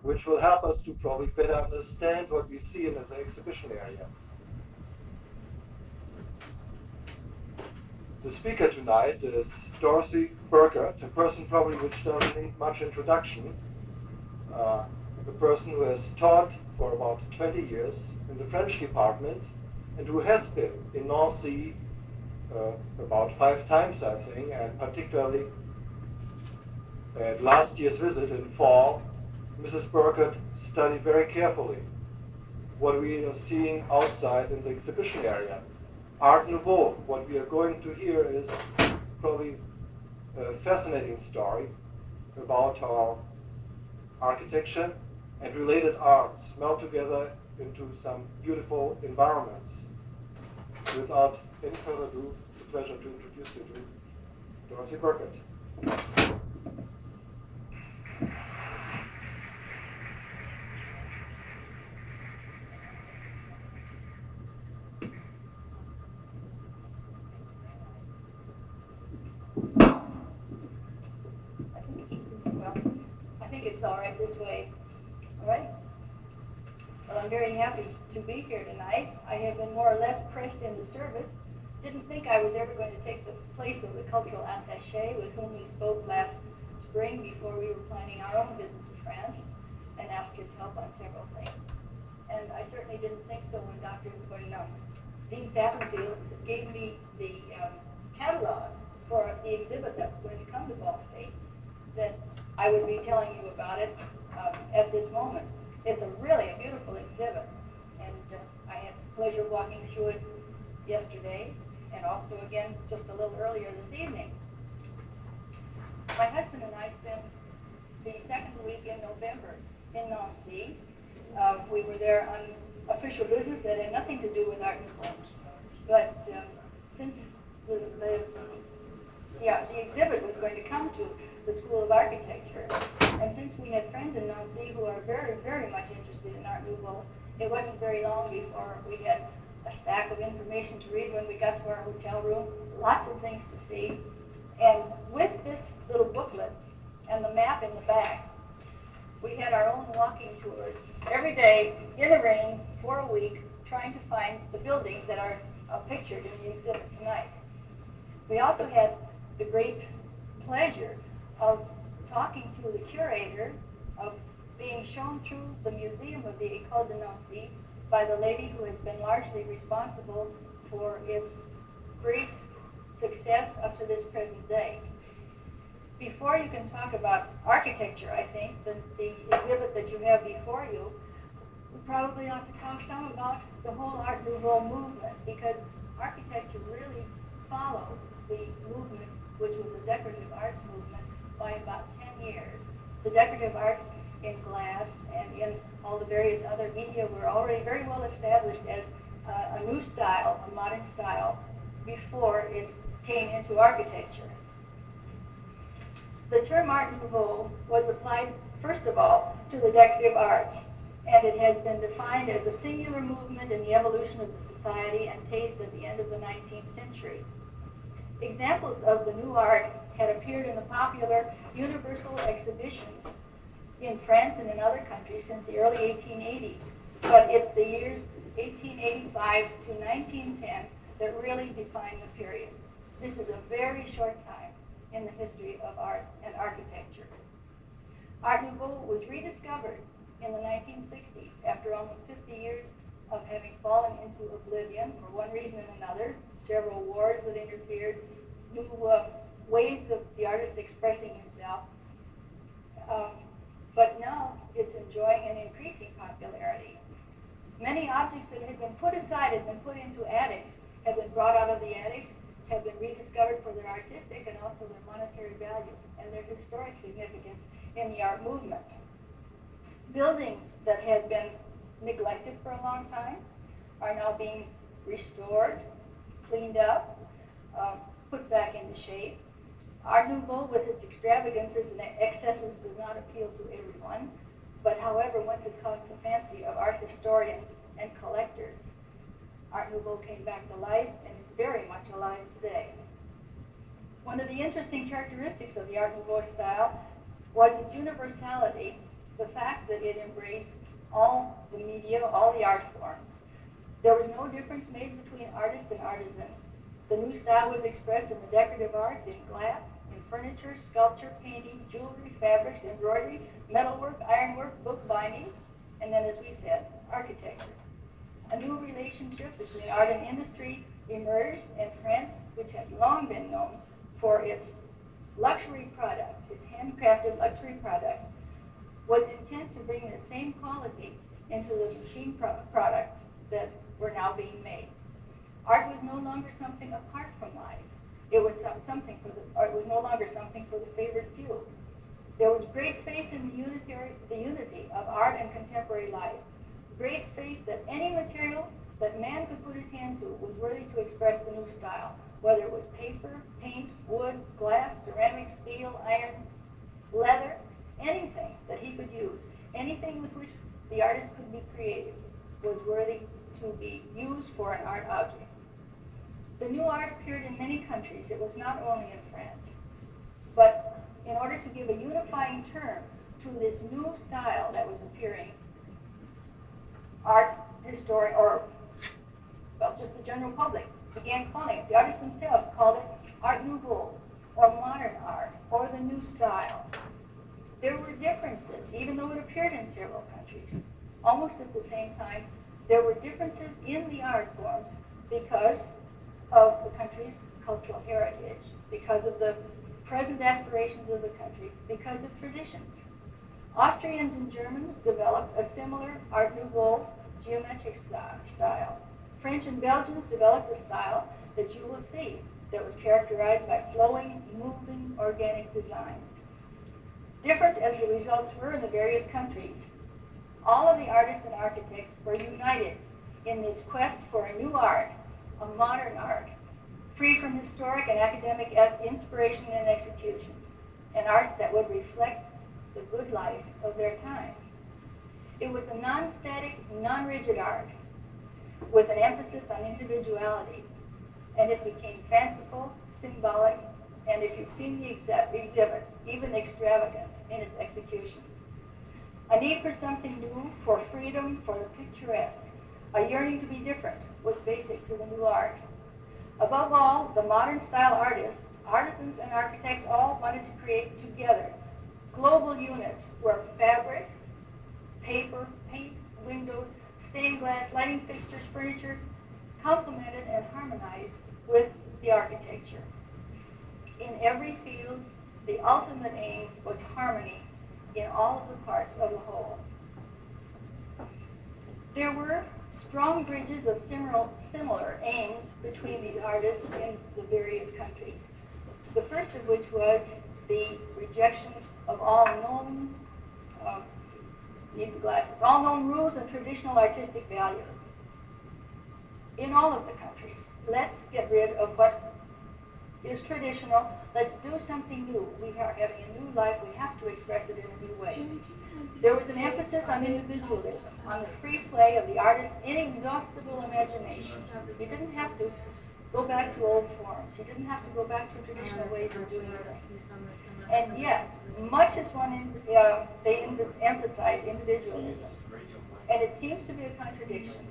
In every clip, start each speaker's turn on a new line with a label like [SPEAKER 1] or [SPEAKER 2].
[SPEAKER 1] which will help us to probably better understand what we see in the exhibition area. The speaker tonight is Dorothy Burkhardt, a person probably which doesn't need much introduction, a person who has taught for about 20 years in the French department and who has been in Nancy about 5 times, I think, and particularly at last year's visit in fall, Mrs. Burkhardt studied very carefully what we are seeing outside in the exhibition area. Art Nouveau, what we are going to hear is probably a fascinating story about how architecture and related arts meld together into some beautiful environments. Without any further ado, it's a pleasure to introduce you to Dorothy Burkhardt.
[SPEAKER 2] I think it's all right this way. All right? Well, I'm very happy to be here tonight. I have been more or less pressed into service. Didn't think I was ever going to take the place of the cultural attaché with whom we spoke last spring before we were planning our own visit to France and asked his help on several things. And I certainly didn't think so when Dean Sappenfield gave me the catalog for the exhibit that was going to come to Ball State, that I would be telling you about it at this moment. It's really a beautiful exhibit, and I had the pleasure of walking through it yesterday, and also again just a little earlier this evening. My husband and I spent the second week in November in Nancy. We were there on official business that had nothing to do with Art Nouveau, but since the exhibit was going to come to the School of Architecture, and since we had friends in Nancy who are very, very much interested in Art Nouveau, it wasn't very long before we had a stack of information to read when we got to our hotel room, lots of things to see, and with this little booklet and the map in the back, we had our own walking tours every day in the rain for a week, trying to find the buildings that are pictured in the exhibit tonight. We also had the great pleasure of talking to the curator, of being shown through the museum of the Ecole de Nancy by the lady who has been largely responsible for its great success up to this present day. Before you can talk about architecture, I think, the exhibit that you have before you, we probably ought to talk some about the whole Art Nouveau movement, because architecture really followed the movement, which was the decorative arts movement, by about 10 years. The decorative arts in glass and in all the various other media were already very well established as a new style, a modern style, before it came into architecture. The term Art Nouveau was applied, first of all, to the decorative arts, and it has been defined as a singular movement in the evolution of the society and taste at the end of the 19th century. Examples of the new art had appeared in the popular universal exhibitions in France and in other countries since the early 1880s, but it's the years 1885 to 1910 that really define the period. This is a very short time in the history of art and architecture. Art Nouveau was rediscovered in the 1960s after almost 50 years of having fallen into oblivion for one reason and another, several wars that interfered, new ways of the artist expressing himself. But now it's enjoying an increasing popularity. Many objects that had been put aside, had been put into attics, have been brought out of the attics, have been rediscovered for their artistic and also their monetary value and their historic significance in the art movement. Buildings that had been neglected for a long time are now being restored, cleaned up, put back into shape. Art Nouveau, with its extravagances and excesses, does not appeal to everyone, but however, once it caught the fancy of art historians and collectors, Art Nouveau came back to life and is very much alive today. One of the interesting characteristics of the Art Nouveau style was its universality the fact that it embraced all the media, all the art forms. There was no difference made between artist and artisan. The new style was expressed in the decorative arts, in glass, in furniture, sculpture, painting, jewelry, fabrics, embroidery, metalwork, ironwork, bookbinding, and then, as we said, architecture. A new relationship between art and industry emerged, and France, which had long been known for its luxury products, its handcrafted luxury products, was intent to bring the same quality into the machine products that were now being made. Art was no longer something apart from life. It was it was no longer something for the favored few. There was great faith in the unity of art and contemporary life. Great faith that any material that man could put his hand to was worthy to express the new style, whether it was paper, paint, wood, glass, ceramic, steel, iron, leather, anything that he could use, anything with which the artist could be creative was worthy to be used for an art object. The new art appeared in many countries. It was not only in France. But in order to give a unifying term to this new style that was appearing, art historian, or well, just the general public, began calling it, the artists themselves called it Art Nouveau, or modern art, or the new style. There were differences, even though it appeared in several countries. Almost at the same time, there were differences in the art forms because of the country's cultural heritage, because of the present aspirations of the country, because of traditions. Austrians and Germans developed a similar Art Nouveau geometric style. French and Belgians developed a style that you will see that was characterized by flowing, moving, organic designs. Different as the results were in the various countries, all of the artists and architects were united in this quest for a new art, a modern art, free from historic and academic inspiration and execution, an art that would reflect the good life of their time. It was a non-static, non-rigid art with an emphasis on individuality, and it became fanciful, symbolic, and if you've seen the exhibit, even extravagant in its execution. A need for something new, for freedom, for the picturesque, a yearning to be different was basic to the new art. Above all, the modern style artists, artisans and architects all wanted to create together global units where fabrics, paper, paint, windows, stained glass, lighting fixtures, furniture complemented and harmonized with the architecture. In every field, the ultimate aim was harmony in all of the parts of the whole. There were strong bridges of similar aims between the artists in the various countries. The first of which was the rejection of all known, all known rules and traditional artistic values. In all of the countries, let's get rid of what is traditional. Let's do something new. We are having a new life. We have to express it in a new way. There was an emphasis on individualism, on the free play of the artist's inexhaustible imagination. You didn't have to go back to old forms. You didn't have to go back to traditional ways of doing things. And yet, much as they emphasize individualism, and it seems to be a contradiction,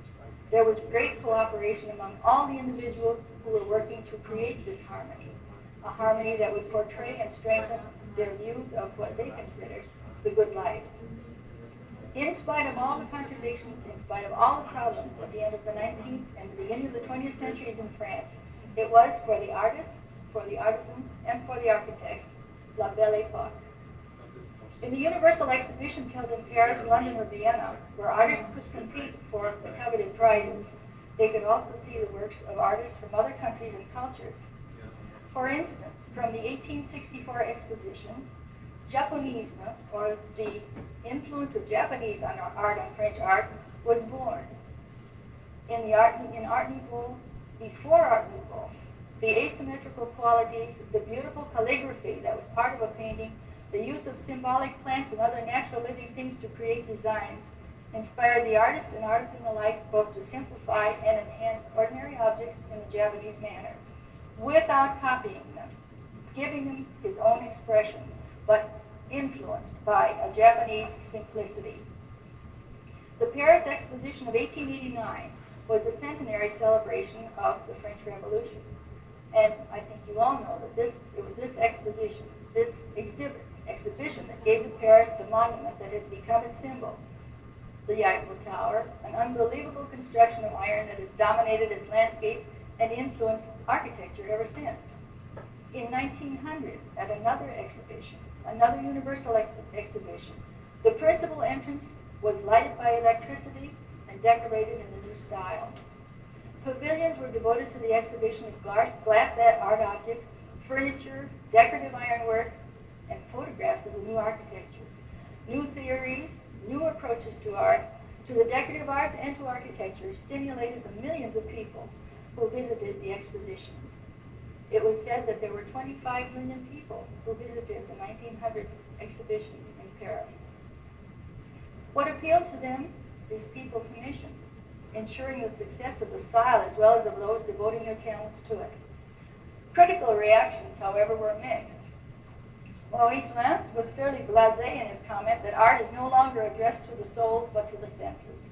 [SPEAKER 2] there was great cooperation among all the individuals who were working to create this harmony, a harmony that would portray and strengthen their views of what they considered the good life. In spite of all the contradictions, in spite of all the problems at the end of the 19th and the beginning of the 20th centuries in France, it was for the artists, for the artisans, and for the architects, La Belle Époque. In the universal exhibitions held in Paris, London, or Vienna, where artists could compete for the coveted prizes, they could also see the works of artists from other countries and cultures. For instance, from the 1864 exposition, Japonisme, or the influence of Japanese art on French art, was born. In Art Nouveau, before Art Nouveau, the asymmetrical qualities, the beautiful calligraphy that was part of a painting, the use of symbolic plants and other natural living things to create designs, inspired the artist and artisan alike both to simplify and enhance ordinary objects in the Japanese manner, without copying them, giving them his own expression, but influenced by a Japanese simplicity. The Paris Exposition of 1889 was the centenary celebration of the French Revolution. And I think you all know that it was this exposition, this exhibition that gave to Paris the monument that has become its symbol, the Eiffel Tower, an unbelievable construction of iron that has dominated its landscape and influenced architecture ever since. In 1900, at another exhibition, another universal exhibition, the principal entrance was lighted by electricity and decorated in the new style. Pavilions were devoted to the exhibition of glass art objects, furniture, decorative ironwork, and photographs of the new architecture. New theories, new approaches to art, to the decorative arts and to architecture stimulated the millions of people who visited the expositions. It was said that there were 25 million people who visited the 1900 exhibition in Paris. What appealed to them, these people commissioned, ensuring the success of the style as well as of those devoting their talents to it. Critical reactions, however, were mixed. Louis Kahn was fairly blasé in his comment that art is no longer addressed to the souls but to the senses.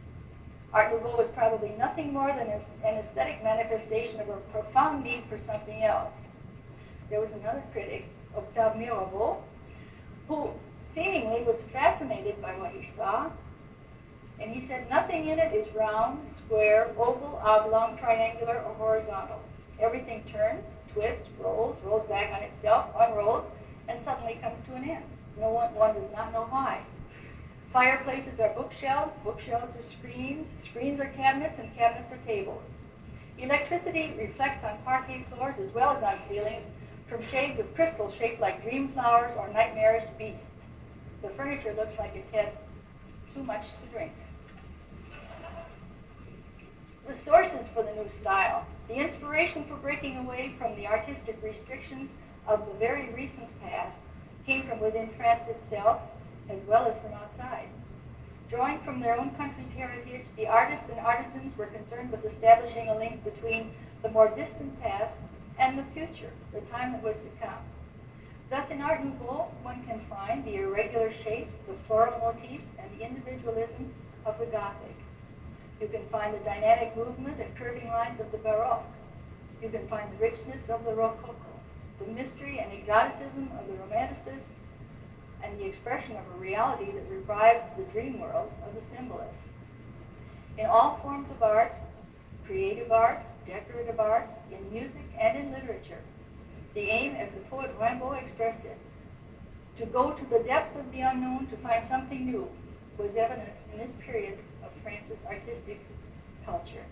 [SPEAKER 2] Art Nouveau was probably nothing more than an aesthetic manifestation of a profound need for something else. There was another critic, Octave Mirabeau, who seemingly was fascinated by what he saw, and he said nothing in it is round, square, oval, oblong, triangular, or horizontal. Everything turns, twists, rolls back on itself, unrolls, and suddenly comes to an end. One does not know why. Fireplaces are bookshelves are screens are cabinets, and cabinets are tables. Electricity reflects on parquet floors as well as on ceilings from shades of crystal shaped like dream flowers or nightmarish beasts. The furniture looks like it's had too much to drink. The sources for the new style, the inspiration for breaking away from the artistic restrictions of the very recent past, came from within France itself as well as from outside. Drawing from their own country's heritage, the artists and artisans were concerned with establishing a link between the more distant past and the future, the time that was to come. Thus, in Art Nouveau, one can find the irregular shapes, the floral motifs, and the individualism of the Gothic. You can find the dynamic movement and curving lines of the Baroque. You can find the richness of the Rococo, the mystery and exoticism of the Romanticists, and the expression of a reality that revives the dream world of the symbolists. In all forms of art, creative art, decorative arts, in music and in literature, the aim, as the poet Rimbaud expressed it, to go to the depths of the unknown to find something new, was evident in this period of France's artistic culture.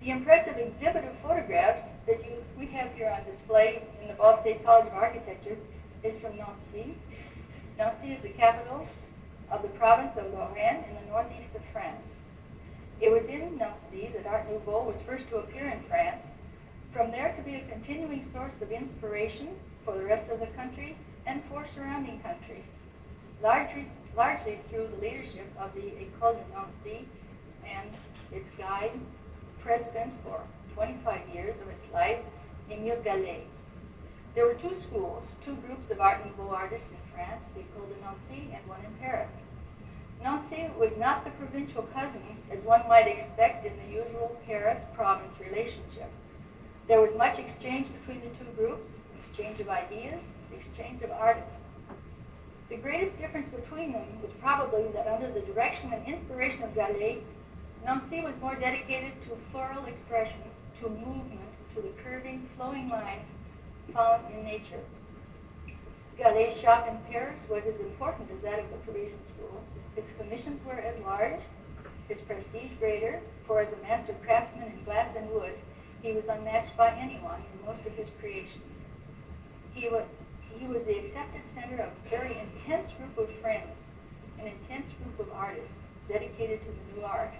[SPEAKER 2] The impressive exhibit of photographs that we have here on display in the Ball State College of Architecture is from Nancy. Nancy is the capital of the province of Lorraine in the northeast of France. It was in Nancy that Art Nouveau was first to appear in France, from there to be a continuing source of inspiration for the rest of the country and for surrounding countries, largely through the leadership of the Ecole de Nancy and its guide, president for 25 years of its life, Émile Gallet. There were two schools, two groups of Art Nouveau artists in France, the Ecole de Nancy and one in Paris. Nancy was not the provincial cousin, as one might expect in the usual Paris-province relationship. There was much exchange between the two groups, exchange of ideas, exchange of artists. The greatest difference between them was probably that under the direction and inspiration of Gallet, Nancy was more dedicated to floral expression, to movement, to the curving, flowing lines found in nature. Gallet's shop in Paris was as important as that of the Parisian school. His commissions were as large, his prestige greater, for as a master craftsman in glass and wood, he was unmatched by anyone in most of his creations. He was the accepted center of a very intense group of friends, an intense group of artists dedicated to the new art.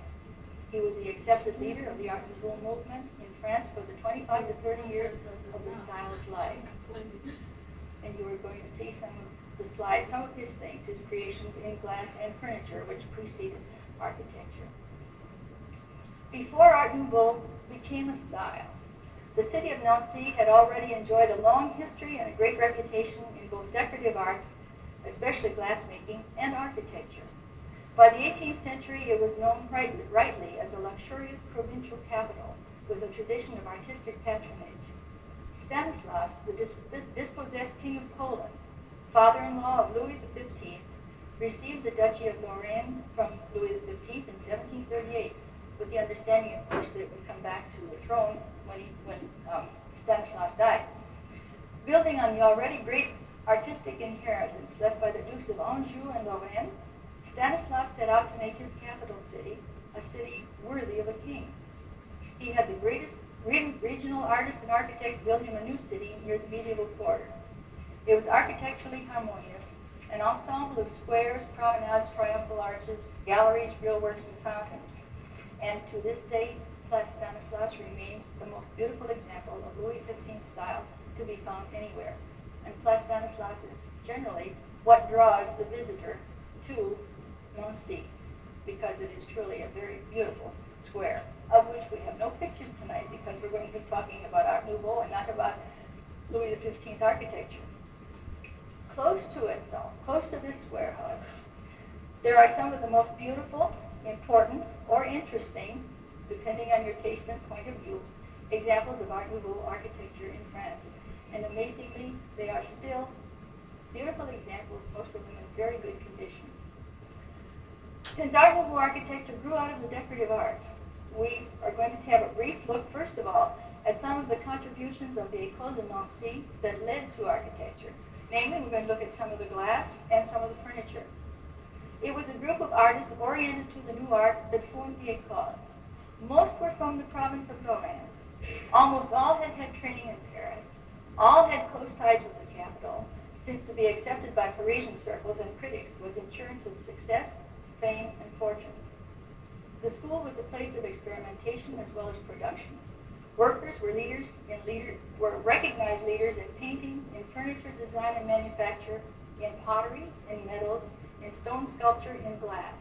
[SPEAKER 2] He was the accepted leader of the Art Nouveau movement in France for the 25 to 30 years of the style's life. And you are going to see some of the slides, some of his things, his creations in glass and furniture, which preceded architecture. Before Art Nouveau became a style, The city of Nancy had already enjoyed a long history and a great reputation in both decorative arts, especially glassmaking, and architecture. By the 18th century, it was known rightly as a luxurious provincial capital with a tradition of artistic patronage. Stanislaus, the dispossessed king of Poland, father-in-law of Louis XV, received the Duchy of Lorraine from Louis XV in 1738, with the understanding, of course, that it would come back to the throne when Stanislaus died. Building on the already great artistic inheritance left by the Dukes of Anjou and Lorraine, Stanislaus set out to make his capital city a city worthy of a king. He had the greatest regional artists and architects build him a new city near the medieval quarter. It was architecturally harmonious, an ensemble of squares, promenades, triumphal arches, galleries, grillworks, and fountains. And to this day, Place Stanislaus remains the most beautiful example of Louis XV style to be found anywhere. And Place Stanislaus is generally what draws the visitor to Nancy, because it is truly a very beautiful square, of which we have no pictures tonight because we're going to be talking about Art Nouveau and not about Louis XV architecture. Close to it, though, close to this square, however, there are some of the most beautiful, important, or interesting, depending on your taste and point of view, examples of Art Nouveau architecture in France. And amazingly, they are still beautiful examples, most of them in very good condition. Since Art Nouveau architecture grew out of the decorative arts, we are going to have a brief look, first of all, at some of the contributions of the Ecole de Nancy that led to architecture. Namely, we're going to look at some of the glass and some of the furniture. It was a group of artists oriented to the new art that formed the Ecole. Most were from the province of Lorraine. Almost all had had training in Paris. All had close ties with the capital, since to be accepted by Parisian circles and critics was insurance of success, fame, and fortune. The school was a place of experimentation as well as production. Workers were recognized leaders in painting, in furniture design and manufacture, in pottery, in metals, in stone sculpture, in glass.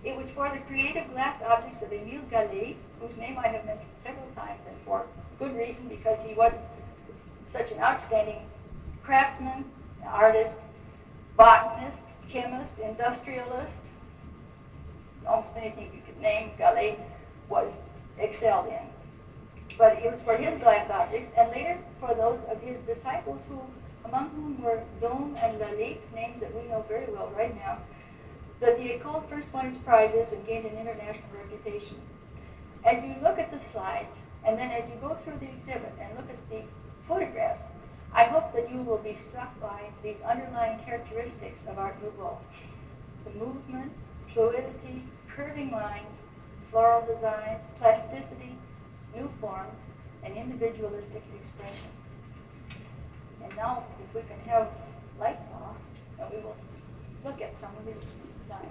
[SPEAKER 2] It was for the creative glass objects of Émile Gallet, whose name I have mentioned several times, and for good reason, because he was such an outstanding craftsman, artist, botanist, chemist, industrialist. Almost anything you could name, Gallet was excelled in. But it was for his glass objects, and later for those of his disciples, among whom were Dome and Lalique, names that we know very well right now, that the Ecole first won its prizes and gained an international reputation. As you look at the slides, and then as you go through the exhibit and look at the photographs, I hope that you will be struck by these underlying characteristics of Art Nouveau. The movement, fluidity, curving lines, floral designs, plasticity, new forms, and individualistic expression. And now, if we can have lights off, and we will look at some of these slides.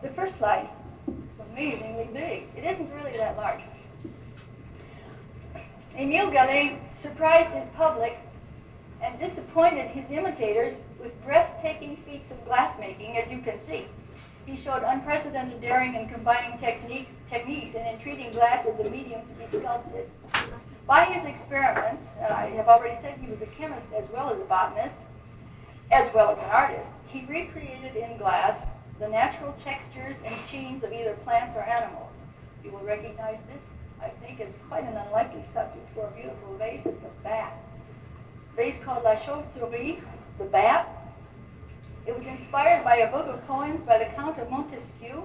[SPEAKER 2] The first slide is amazingly big. It isn't really that large. Émile Gallet surprised his public and disappointed his imitators with breathtaking feats of glassmaking, as you can see. He showed unprecedented daring in combining techniques and in treating glass as a medium to be sculpted. By his experiments, I have already said he was a chemist as well as a botanist, as well as an artist. He recreated in glass the natural textures and sheens of either plants or animals. You will recognize this, I think, as quite an unlikely subject for a beautiful vase. It's a bat. A vase called La Chauve-souris, the bat. It was inspired by a book of poems by the Count of Montesquieu,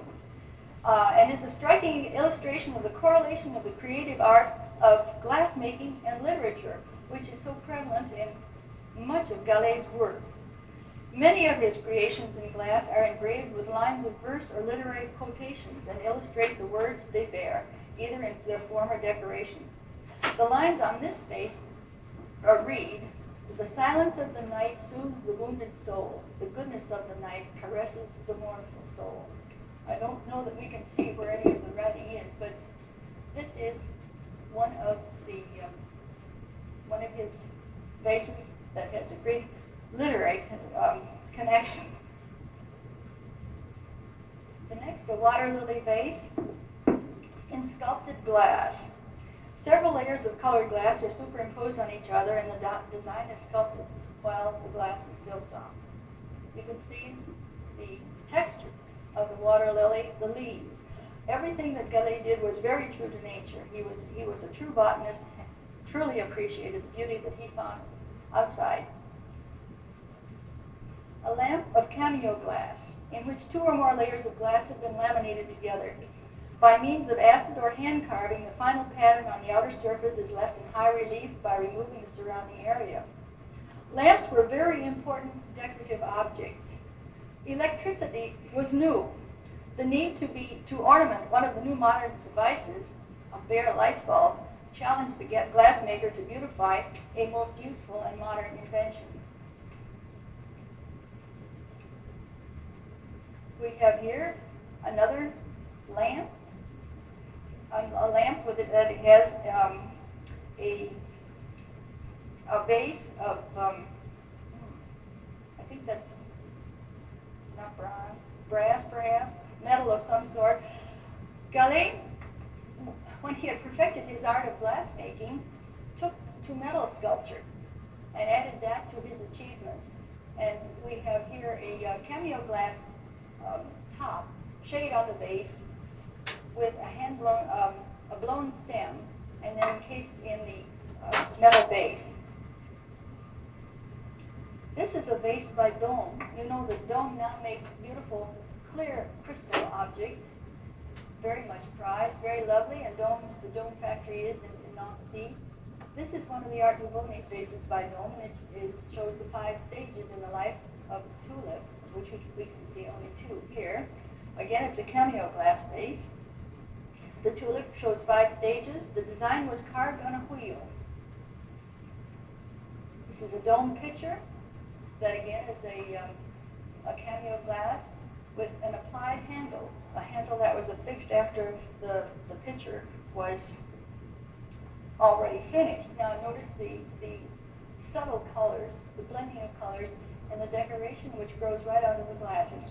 [SPEAKER 2] and is a striking illustration of the correlation of the creative art of glassmaking and literature, which is so prevalent in much of Gallet's work. Many of his creations in glass are engraved with lines of verse or literary quotations and illustrate the words they bear, either in their form or decoration. The lines on this vase read, "The silence of the night soothes the wounded soul. The goodness of the night caresses the mournful soul." I don't know that we can see where any of the writing is, but this is one of his vases that has a great literary connection. The next, a water lily vase in sculpted glass. Several layers of colored glass are superimposed on each other, and the design is sculpted while the glass is still soft. You can see the texture of the water lily, the leaves. Everything that Kiley did was very true to nature. He was a true botanist, truly appreciated the beauty that he found outside. A lamp of cameo glass, in which 2 or more layers of glass have been laminated together. By means of acid or hand carving, the final pattern on the outer surface is left in high relief by removing the surrounding area. Lamps were very important decorative objects. Electricity was new. The need to ornament one of the new modern devices, a bare light bulb, challenged the glassmaker to beautify a most useful and modern invention. We have here another lamp, a lamp with it that has a base of, I think that's not bronze, brass perhaps, metal of some sort. Kiley, when he had perfected his art of glassmaking, took to metal sculpture and added that to his achievements. And we have here a cameo glass top, shade on the base, with a blown stem, and then encased in the metal base. This is a vase by Dome. You know that Dome now makes beautiful, clear crystal objects, very much prized, very lovely, and the Dome factory is in Nancy. This is one of the Art Nouveau vases by Dome, and it shows the 5 stages in the life of the tulip, which we can see only 2 here. Again, it's a cameo glass vase. The tulip shows 5 stages. The design was carved on a wheel. This is a Dome pitcher that again is a cameo glass with an applied handle, a handle that was affixed after the pitcher was already finished. Now notice the subtle colors, the blending of colors, and the decoration which grows right out of the glass. It's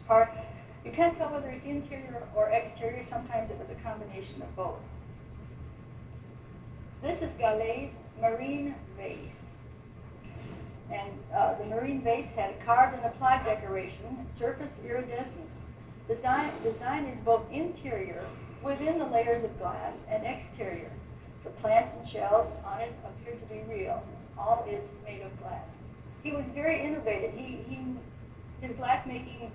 [SPEAKER 2] you can't tell whether it's interior or exterior. Sometimes it was a combination of both. This is Kiley's marine vase. And the marine vase had a carved and applied decoration, surface iridescence. The design is both interior, within the layers of glass, and exterior. The plants and shells on it appear to be real. All is made of glass. He was very innovative. His glassmaking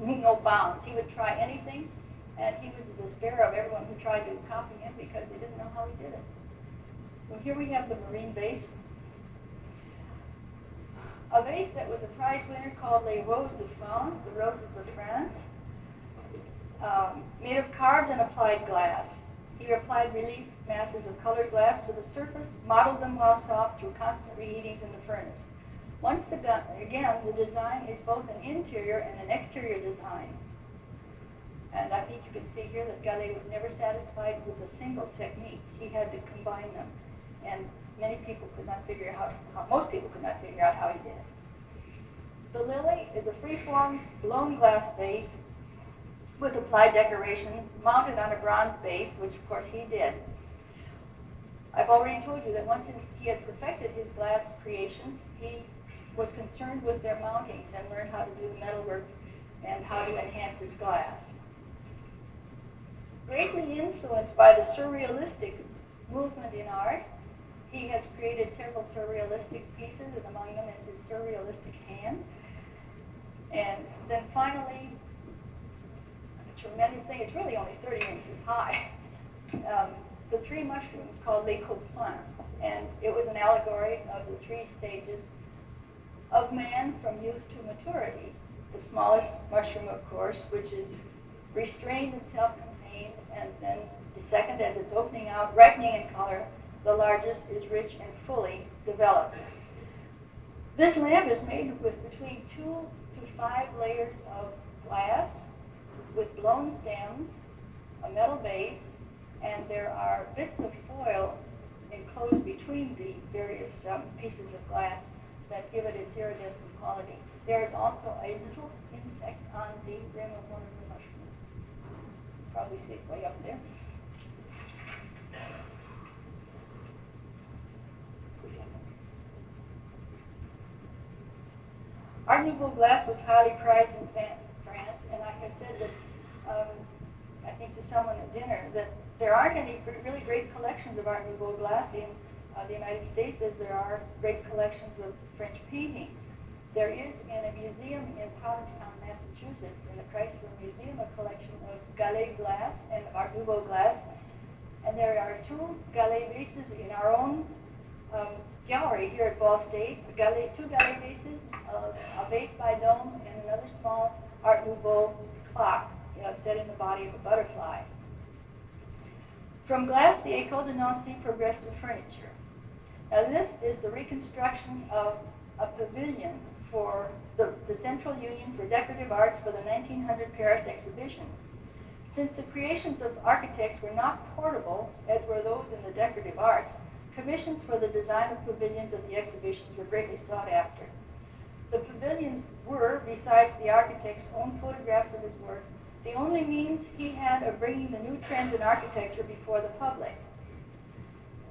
[SPEAKER 2] knew no bounds. He would try anything, and he was the despair of everyone who tried to copy him because they didn't know how he did it. Well, here we have the marine vase. A vase that was a prize winner called Les Roses de France, the Roses of France, made of carved and applied glass. He applied relief masses of colored glass to the surface, modeled them while soft through constant reheatings in the furnace. Again, the design is both an interior and an exterior design. And I think you can see here that Kiley was never satisfied with a single technique. He had to combine them. And most people could not figure out how he did it. The lily is a free-form blown glass vase with applied decoration mounted on a bronze base, which of course he did. I've already told you that once he had perfected his glass creations, he was concerned with their mountings and learned how to do the metalwork and how to enhance his glass. Greatly influenced by the surrealistic movement in art, he has created several surrealistic pieces, and among them is his surrealistic hand. And then finally, a tremendous thing, it's really only 30 inches high, the 3 mushrooms called Ecole, and it was an allegory of the 3 stages of man from youth to maturity. The smallest mushroom, of course, which is restrained and self-contained, and then the second, as it's opening out, ripening in color. The largest is rich and fully developed. This lamp is made with between 2 to 5 layers of glass with blown stems, a metal base, and there are bits of foil enclosed between the various pieces of glass that give it its iridescent quality. There is also a little insect on the rim of one of the mushrooms. Probably see it way up there. Art Nouveau glass was highly prized in France, and I have said that, I think to someone at dinner, that there aren't any really great collections of Art Nouveau glass in the United States as there are great collections of French paintings. There is in a museum in Provincetown, Massachusetts, in the Chrysler Museum, a collection of Gallet glass and Art Nouveau glass, and there are two Gallet vases in our own gallery here at Ball State, two Gallet vases, a vase by Dome, and another small Art Nouveau clock set in the body of a butterfly. From glass, the Ecole de Nancy progressed to furniture. Now this is the reconstruction of a pavilion for the Central Union for Decorative Arts for the 1900 Paris exhibition. Since the creations of architects were not portable, as were those in the decorative arts, commissions for the design of pavilions at the exhibitions were greatly sought after. The pavilions were, besides the architect's own photographs of his work, the only means he had of bringing the new trends in architecture before the public.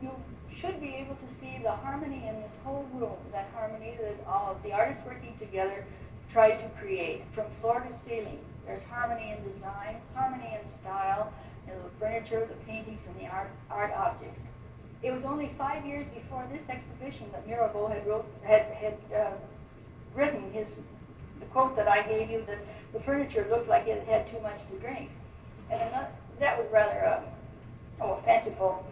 [SPEAKER 2] You should be able to see the harmony in this whole room, that harmony that all of the artists working together tried to create, from floor to ceiling. There's harmony in design, harmony in style, in the furniture, the paintings, and the art objects. It was only 5 years before this exhibition that Mirabeau had written the quote that I gave you, that the furniture looked like it had too much to drink. And that was rather fanciful,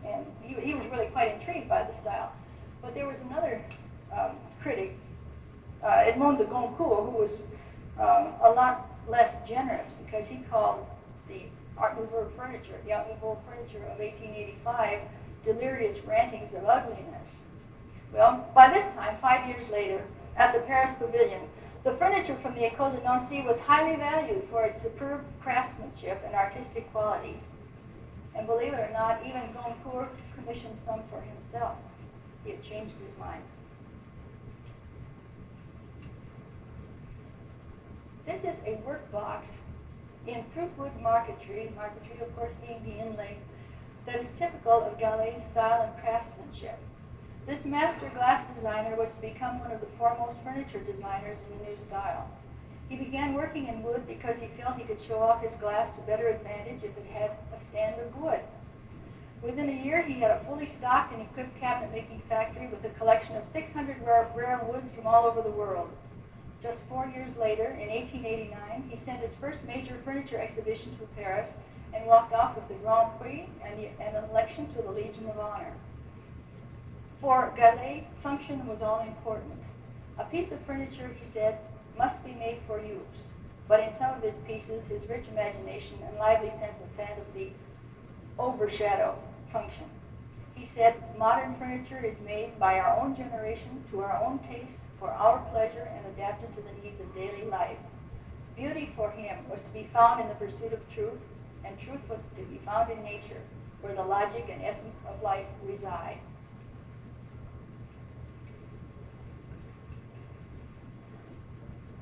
[SPEAKER 2] and he was really quite intrigued by the style. But there was another critic, Edmond de Goncourt, who was a lot less generous, because he called the Art Nouveau furniture of 1885, delirious rantings of ugliness. Well, by this time, 5 years later, at the Paris Pavilion, the furniture from the Ecole de Nancy was highly valued for its superb craftsmanship and artistic qualities. And believe it or not, even Goncourt commissioned some for himself. He had changed his mind. This is a workbox in fruitwood marquetry of course being the inlay, that is typical of Gallet's style and craftsmanship. This master glass designer was to become one of the foremost furniture designers in the new style. He began working in wood because he felt he could show off his glass to better advantage if it had a stand of wood. Within a year, he had a fully stocked and equipped cabinet-making factory with a collection of 600 rare woods from all over the world. Just 4 years later, in 1889, he sent his first major furniture exhibition to Paris and walked off with the Grand Prix and an election to the Legion of Honor. For Gallet, function was all important. A piece of furniture, he said, must be made for use. But in some of his pieces, his rich imagination and lively sense of fantasy overshadow function. He said, modern furniture is made by our own generation to our own taste, for our pleasure, and adapted to the needs of daily life. Beauty for him was to be found in the pursuit of truth, and truth was to be found in nature, where the logic and essence of life reside.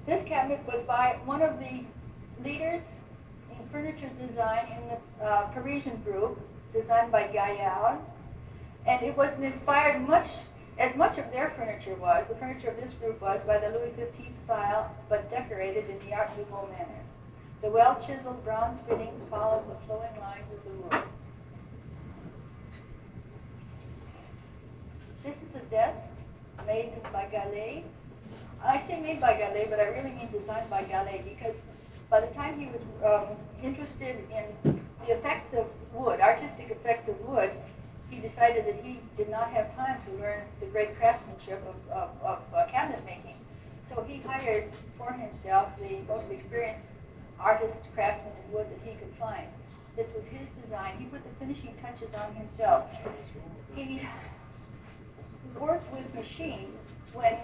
[SPEAKER 2] This cabinet was by one of the leaders in furniture design in the Parisian group, designed by Gaillard, and it was inspired as much of their furniture was, the furniture of this group was, by the Louis XV style, but decorated in the Art Nouveau manner. The well-chiseled bronze fittings followed the flowing lines of the wood. This is a desk made by Gallet. I say made by Gallet, but I really mean designed by Gallet, because by the time he was interested in the effects of wood, artistic effects of wood, he decided that he did not have time to learn the great craftsmanship of cabinet making. So he hired for himself the most experienced artist, craftsman in wood that he could find. This was his design. He put the finishing touches on himself. He worked with machines when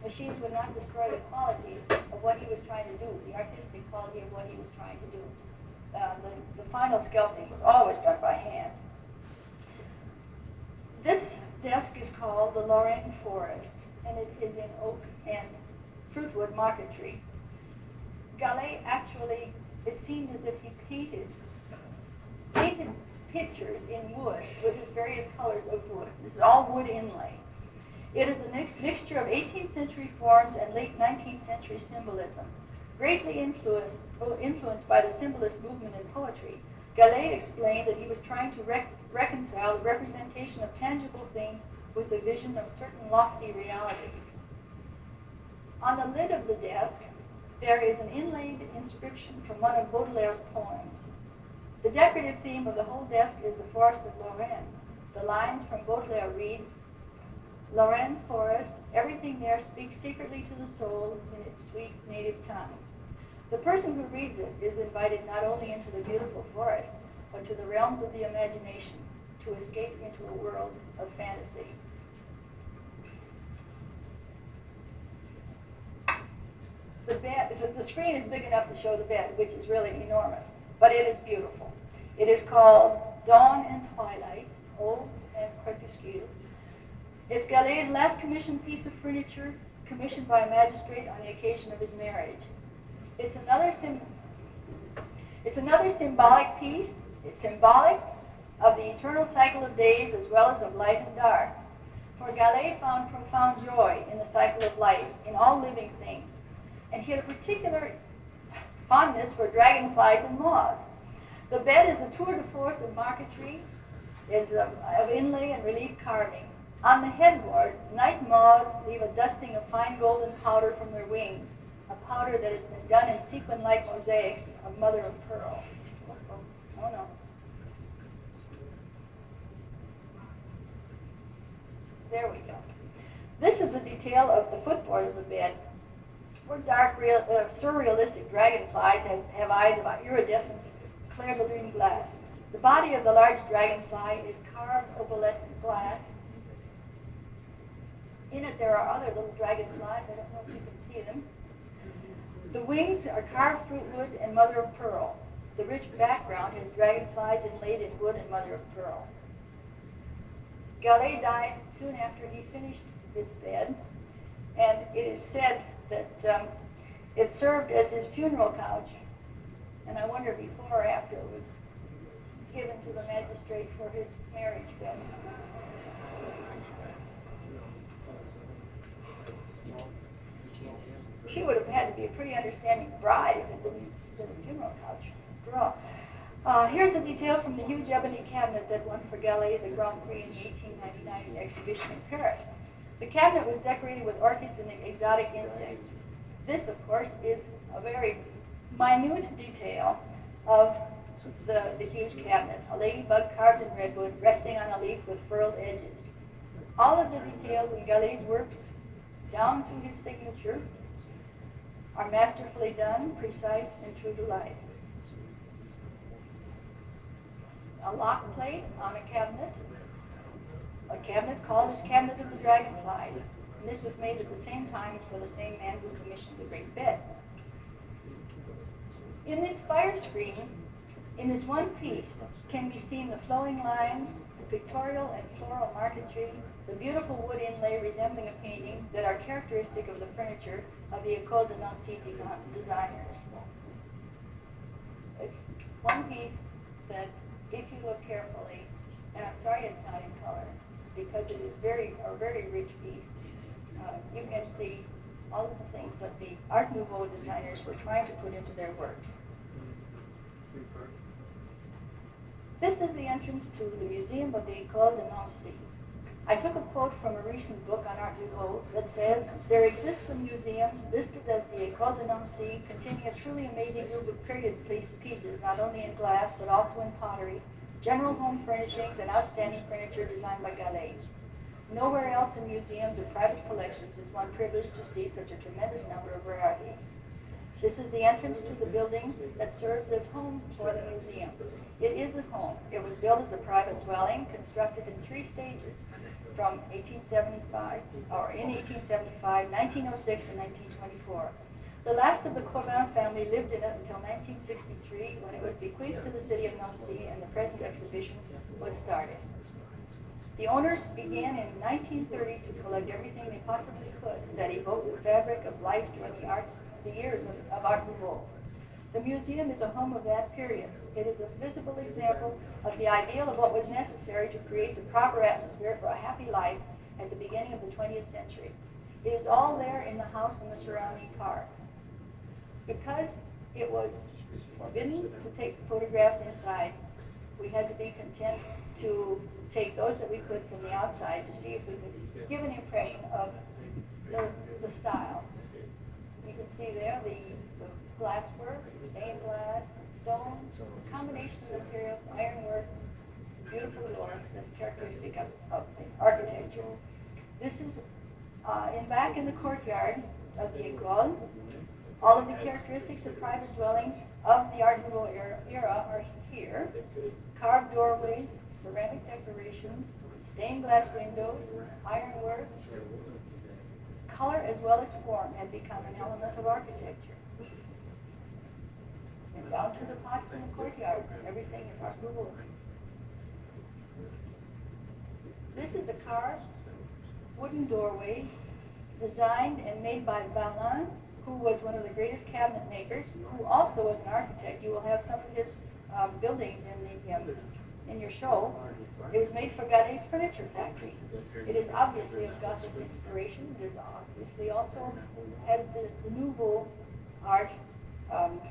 [SPEAKER 2] machines would not destroy the quality of what he was trying to do, the artistic quality of what he was trying to do. The final sculpting was always done by hand. This desk is called the Lorraine Forest, and it is in oak and fruitwood marquetry. Gallet actually, it seemed as if he painted pictures in wood with his various colors of wood. This is all wood inlay. It is a mixture of 18th century forms and late 19th century symbolism. Greatly influenced by the symbolist movement in poetry, Gallet explained that he was trying to reconcile the representation of tangible things with the vision of certain lofty realities. On the lid of the desk, there is an inlaid inscription from one of Baudelaire's poems. The decorative theme of the whole desk is the forest of Lorraine. The lines from Baudelaire read, Lorraine forest, everything there speaks secretly to the soul in its sweet native tongue. The person who reads it is invited not only into the beautiful forest, but to the realms of the imagination, to escape into a world of fantasy. The screen is big enough to show the bed, which is really enormous, but it is beautiful. It is called Dawn and Twilight, Aube and Crépuscule. It's Gallet's last commissioned piece of furniture, commissioned by a magistrate on the occasion of his marriage. It's another symbolic piece. It's symbolic of the eternal cycle of days as well as of light and dark. For Gallet found profound joy in the cycle of life, in all living things, and he had a particular fondness for dragonflies and moths. The bed is a tour de force of marquetry, is of inlay and relief carving. On the headboard, night moths leave a dusting of fine golden powder from their wings, a powder that has been done in sequin-like mosaics of mother of pearl. Oh no. There we go. This is a detail of the footboard of the bed, where dark, surrealistic dragonflies have eyes of iridescent clairvoyant glass. The body of the large dragonfly is carved opalescent glass. In it there are other little dragonflies. I don't know if you can see them. The wings are carved fruit wood and mother of pearl. The rich background has dragonflies inlaid in wood and mother of pearl. Gallet died soon after he finished his bed, and it is said that it served as his funeral couch, and I wonder before or after it was given to the magistrate for his marriage bed. She would have had to be a pretty understanding bride if it didn't been a funeral couch. Girl. Here's a detail from the huge ebony cabinet that won for Gallet the Grand Prix in the 1899 exhibition in Paris. The cabinet was decorated with orchids and exotic insects. This, of course, is a very minute detail of the huge cabinet. A ladybug carved in redwood, resting on a leaf with furled edges. All of the details in Gallet's works, down to his signature, are masterfully done, precise, and true to life. A lock plate on a cabinet called his Cabinet of the Dragonflies. And this was made at the same time for the same man who commissioned the Great Bed. In this fire screen, in this one piece, can be seen the flowing lines, the pictorial and floral marquetry, the beautiful wood inlay resembling a painting that are characteristic of the furniture of the Ecole de Nancy designers. It's one piece that, if you look carefully, and I'm sorry it's not in color, because it is a very rich piece, you can see all of the things that the Art Nouveau designers were trying to put into their works. This is the entrance to the Museum of the Ecole de Nancy. I took a quote from a recent book on Art Nouveau that says, there exists a museum listed as the Ecole de Nancy containing a truly amazing group of period pieces, not only in glass but also in pottery, general home furnishings, and outstanding furniture designed by Gallet. Nowhere else in museums or private collections is one privileged to see such a tremendous number of rarities. This is the entrance to the building that serves as home for the museum. It is a home. It was built as a private dwelling, constructed in 3 stages from 1875, in 1875, 1906, and 1924. The last of the Korab family lived in it until 1963, when it was bequeathed to the city of Nancy and the present exhibition was started. The owners began in 1930 to collect everything they possibly could that evoked the fabric of life during the years of Art Nouveau. The museum is a home of that period. It is a visible example of the ideal of what was necessary to create the proper atmosphere for a happy life at the beginning of the 20th century. It is all there in the house and the surrounding park. Because it was forbidden to take photographs inside, we had to be content to take those that we could from the outside to see if we could give an impression of the style. You can see there the glasswork, stained glass, stone, combination of materials, ironwork, beautiful doors, that's characteristic of the architecture. This is back in the courtyard of the Ecole. All of the characteristics of private dwellings of the Art Nouveau era are here. Carved doorways, ceramic decorations, stained glass windows, ironwork. Color as well as form had become an element of architecture. And down to the pots in the courtyard, everything is Art Nouveau. This is a carved wooden doorway designed and made by Woollen, who was one of the greatest cabinet makers, who also was an architect. You will have some of his buildings in your show. It was made for Kiley's furniture factory. It is obviously of Gothic inspiration. It is obviously also has the Nouveau art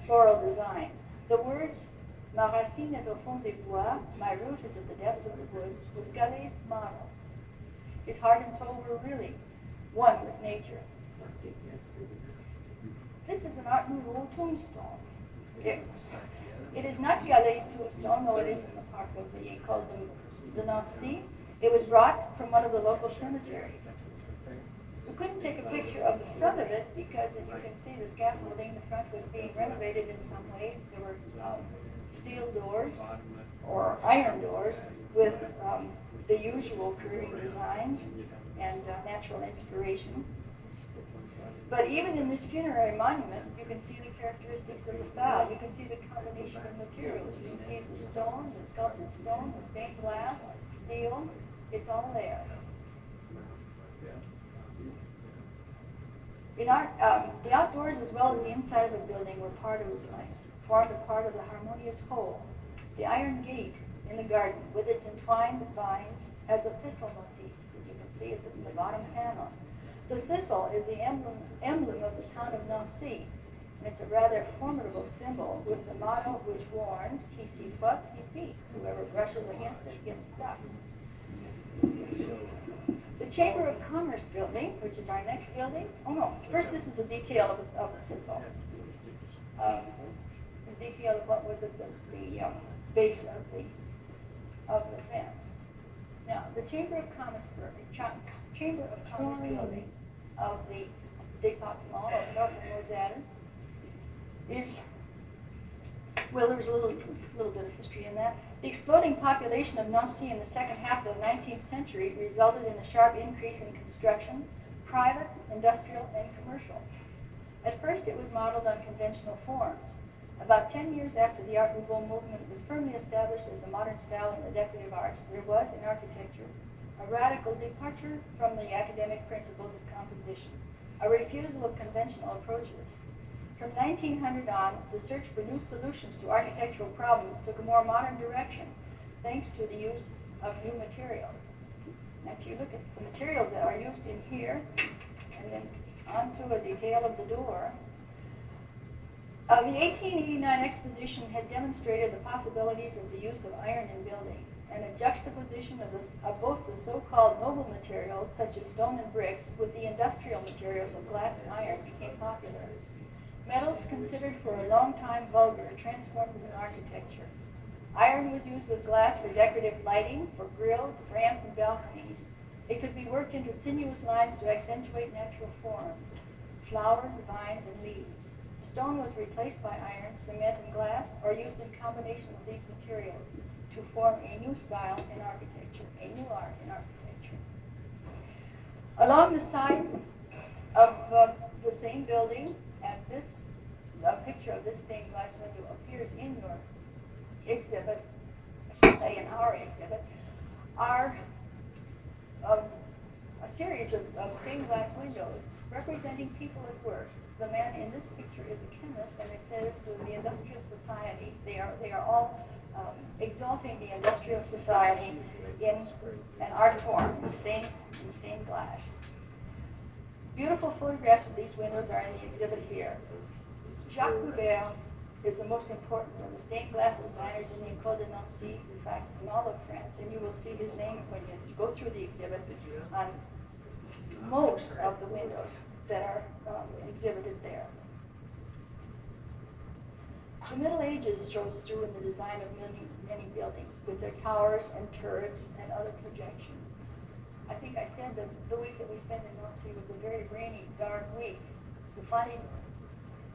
[SPEAKER 2] floral design. The words "Ma racine est au fond des bois," my root is at the depths of the woods, was Kiley's motto. His heart and soul were really one with nature. This is an Art Nouveau tombstone. It is not Kiley's tombstone, though it is in the park of the Ecole de Nancy. It was brought from one of the local cemeteries. We couldn't take a picture of the front of it because, as you can see, the scaffolding, the front was being renovated in some way. There were steel doors or iron doors with the usual curving designs and natural inspiration. But even in this funerary monument, you can see the characteristics of the style. You can see the combination of materials. You can see the stone, the sculpted stone, the stained glass, steel. It's all there. In the outdoors as well as the inside of the building formed a part of the harmonious whole. The iron gate in the garden, with its entwined vines, has a thistle motif, as you can see in the bottom panel. The thistle is the emblem of the town of Nancy, and it's a rather formidable symbol with the motto which warns, qui s'y frotte s'y pique, whoever brushes against it gets stuck. The Chamber of Commerce building, which is our next building. Oh no, first this is a detail of the thistle. The detail of what was at the base of the fence. Now, the Chamber of Commerce building of the Département of North Moselle is, well, there was a little bit of history in that. The exploding population of Nancy in the second half of the 19th century resulted in a sharp increase in construction, private, industrial, and commercial. At first, it was modeled on conventional forms. About 10 years after the Art Nouveau movement was firmly established as a modern style in the decorative arts, there was, in architecture, a radical departure from the academic principles of composition, a refusal of conventional approaches. From 1900 on, the search for new solutions to architectural problems took a more modern direction, thanks to the use of new materials. Now, if you look at the materials that are used in here, and then onto a detail of the door, the 1889 exposition had demonstrated the possibilities of the use of iron in building, and a juxtaposition of both the so-called noble materials, such as stone and bricks, with the industrial materials of glass and iron became popular. Metals considered for a long time vulgar transformed into architecture. Iron was used with glass for decorative lighting, for grills, ramps, and balconies. It could be worked into sinuous lines to accentuate natural forms, flowers, vines, and leaves. Stone was replaced by iron, cement, and glass, or used in combination with these materials to form a new style in architecture, a new art in architecture. Along the side of the same building, a picture of this stained glass window appears in your exhibit, I should say in our exhibit, are a series of stained glass windows representing people at work. The man in this picture is a chemist, and it says the Industrial Society. They are all exalting the Industrial Society in an art form, in stained glass. Beautiful photographs of these windows are in the exhibit here. Jacques Courbet is the most important of the stained glass designers in the Ecole de Nancy, in fact, in all of France, and you will see his name when you go through the exhibit on most of the windows that are exhibited there. The Middle Ages shows through in the design of many buildings with their towers and turrets and other projections. I think I said that the week that we spent in Nancy was a very rainy, dark week. So finally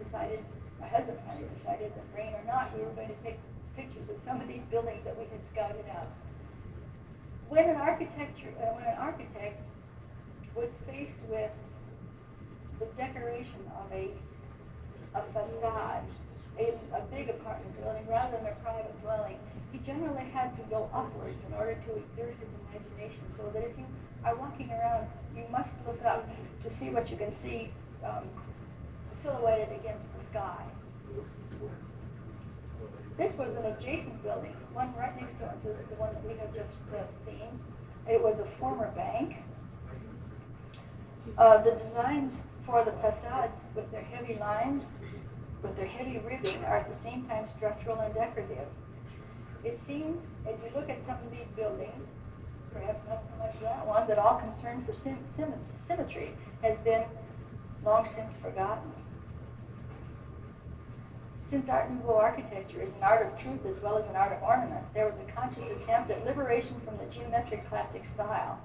[SPEAKER 2] decided, my husband finally decided that rain or not, we were going to take pictures of some of these buildings that we had scouted out. When an architect was faced with the decoration of a facade, a big apartment building rather than a private dwelling, he generally had to go upwards in order to exert his imagination, so that if you are walking around, you must look up to see what you can see silhouetted against the sky. This was an adjacent building, one right next door to the one that we have just seen. It was a former bank. The designs for the facades with their heavy lines, with their heavy ribbing, are at the same time structural and decorative. It seems, as you look at some of these buildings, perhaps not so much that one, that all concern for symmetry has been long since forgotten. Since Art Nouveau architecture is an art of truth as well as an art of ornament, there was a conscious attempt at liberation from the geometric classic style.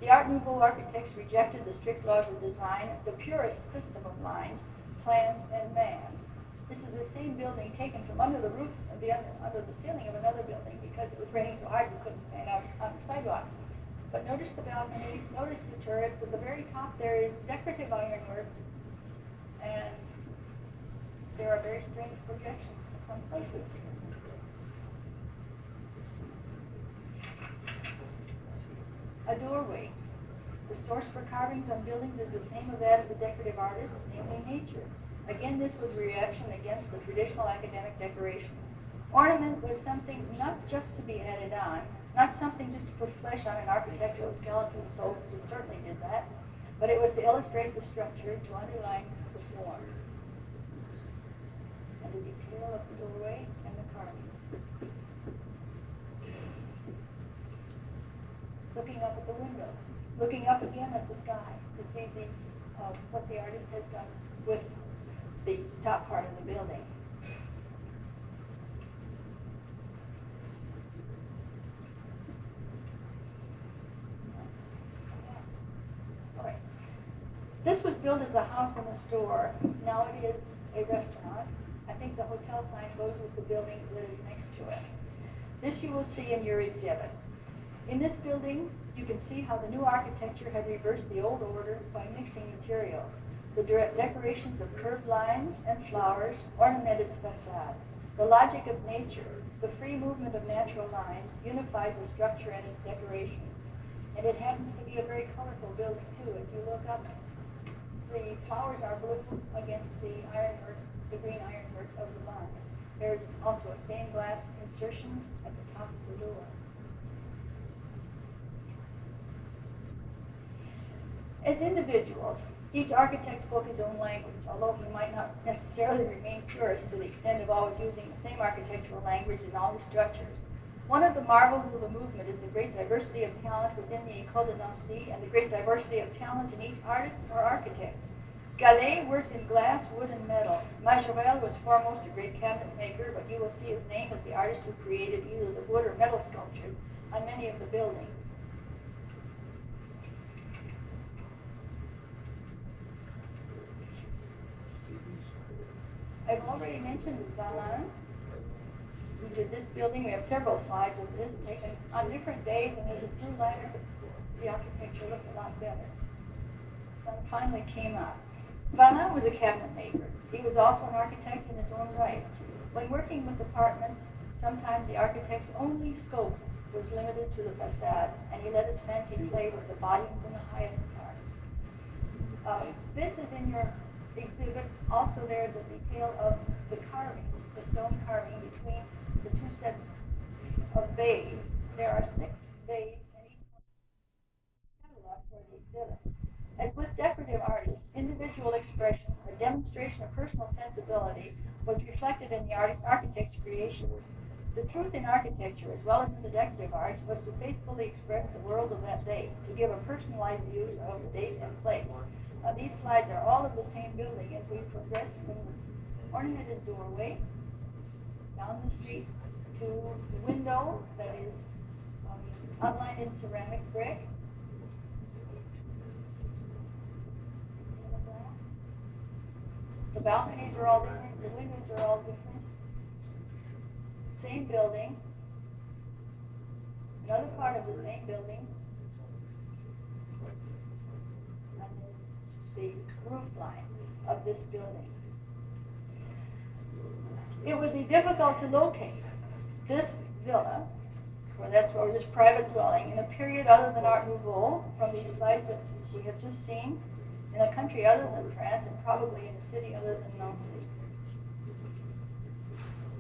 [SPEAKER 2] The Art Nouveau architects rejected the strict laws of design, the purest system of lines, plans, and man. This is the same building taken from under the roof, under the ceiling of another building, because it was raining so hard we couldn't stand out on the sidewalk. But notice the balconies, notice the turrets. At the very top there is decorative ironwork, and there are very strange projections in some places. A doorway. The source for carvings on buildings is the same of that as the decorative artists, namely nature. Again, this was a reaction against the traditional academic decoration. Ornament was something not just to be added on, not something just to put flesh on an architectural skeleton, so it certainly did that, but it was to illustrate the structure, to underline the form. And the detail of the doorway and the carvings. Looking up at the windows, looking up again at the sky to see what the artist has done with the top part of the building. Right. This was built as a house and a store. Now it is a restaurant. I think the hotel sign goes with the building that is next to it. This you will see in your exhibit. In this building, you can see how the new architecture had reversed the old order by mixing materials. The decorations of curved lines and flowers ornament its facade. The logic of nature, the free movement of natural lines, unifies the structure and its decoration. And it happens to be a very colorful building, too. As you look up, the flowers are blue against the ironwork, the green ironwork of the line. There's also a stained glass insertion at the top of the door. As individuals, each architect spoke his own language, although he might not necessarily remain purist to the extent of always using the same architectural language in all his structures. One of the marvels of the movement is the great diversity of talent within the Ecole de Nancy and the great diversity of talent in each artist or architect. Gallet worked in glass, wood, and metal. Majorelle was foremost a great cabinet maker, but you will see his name as the artist who created either the wood or metal sculptures on many of the buildings. I've already mentioned Woollen. We did this building. We have several slides of this taken on different days, and as it grew lighter, the architecture looked a lot better. The sun finally came up. Woollen was a cabinet maker. He was also an architect in his own right. When working with apartments, sometimes the architect's only scope was limited to the facade, and he let his fancy play with the volumes in the highest part. This is in your exhibit. Also, there's a detail of the carving, the stone carving between the two sets of bays. There are 6 bays in each catalog for the exhibit. As with decorative artists, individual expression, a demonstration of personal sensibility, was reflected in the architect's creations. The truth in architecture, as well as in the decorative arts, was to faithfully express the world of that day, to give a personalized view of the date and place. These slides are all of the same building as we progress from the ornamented doorway down the street to the window that is outlined in ceramic brick. The balconies are all different, the windows are all different. Same building. Another part of the same building. And then the roof line of this building. It would be difficult to locate this villa, or this private dwelling, in a period other than Art Nouveau, from these slides that we have just seen, in a country other than France, and probably in a city other than Nancy.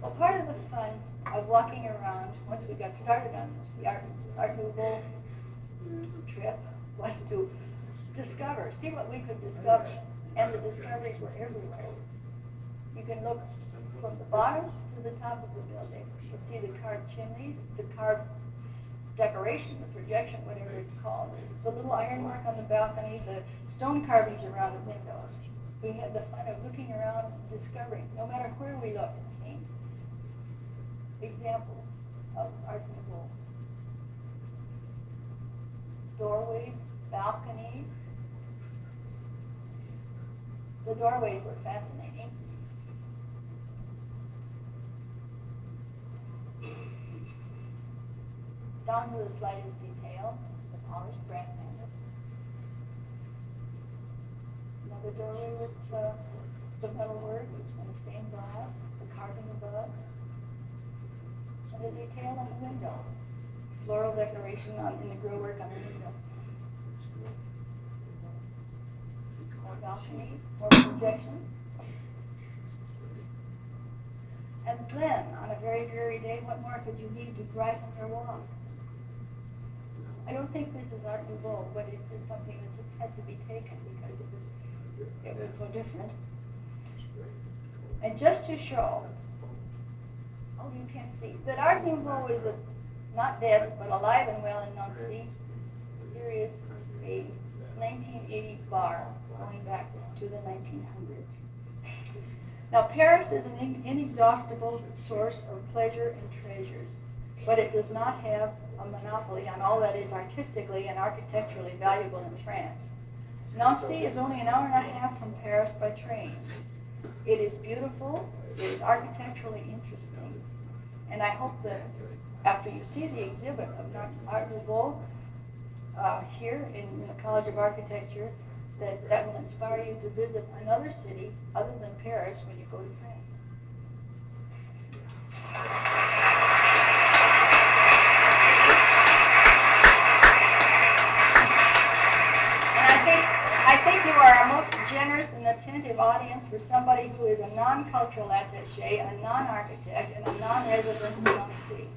[SPEAKER 2] Well, part of the fun of walking around, once we got started on the Art Nouveau trip, was to discover, see what we could discover. And the discoveries were everywhere. You can look from the bottom to the top of the building. You'll see the carved chimneys, the carved decoration, the projection, whatever it's called, the little ironwork on the balcony, the stone carvings around the windows. We had the fun of looking around, discovering, no matter where we looked, seeing examples of Art Nouveau. Doorways, balconies. The doorways were fascinating. Down to the slightest detail, the polished brass handles. Another doorway with the metalwork and the stained glass, the carving above, and the detail on the window. Floral decoration in the grillwork on the window. More balconies, more projections. And then, on a very dreary day, what more could you need to brighten your walk? I don't think this is Art Nouveau, but it's just something that just had to be taken because it was so different. And just to show, you can see that Art Nouveau is not dead, but alive and well in Nancy. Here is a 1980 bar going back to the 1900s. Now, Paris is an inexhaustible source of pleasure and treasures, but it does not have a monopoly on all that is artistically and architecturally valuable in France. Nancy is only an hour and a half from Paris by train. It is beautiful, it is architecturally interesting, and I hope that after you see the exhibit of Art Nouveau here in the College of Architecture, that will inspire you to visit another city other than Paris when you go to France. I think you are a most generous and attentive audience for somebody who is a non-cultural attaché, a non-architect, and a non-resident of Nancy.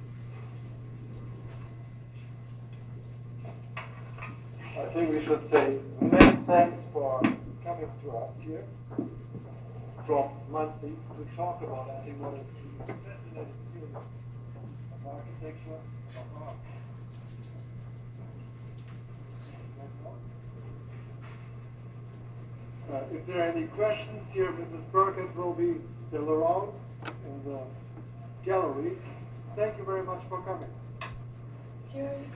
[SPEAKER 1] I think we should say many thanks for coming to us here from Muncie to talk about, I think, what is the fascinating field of architecture and of art. If there are any questions here, Mrs. Burkhardt will be still around in the gallery. Thank you very much for coming.
[SPEAKER 2] Jerry.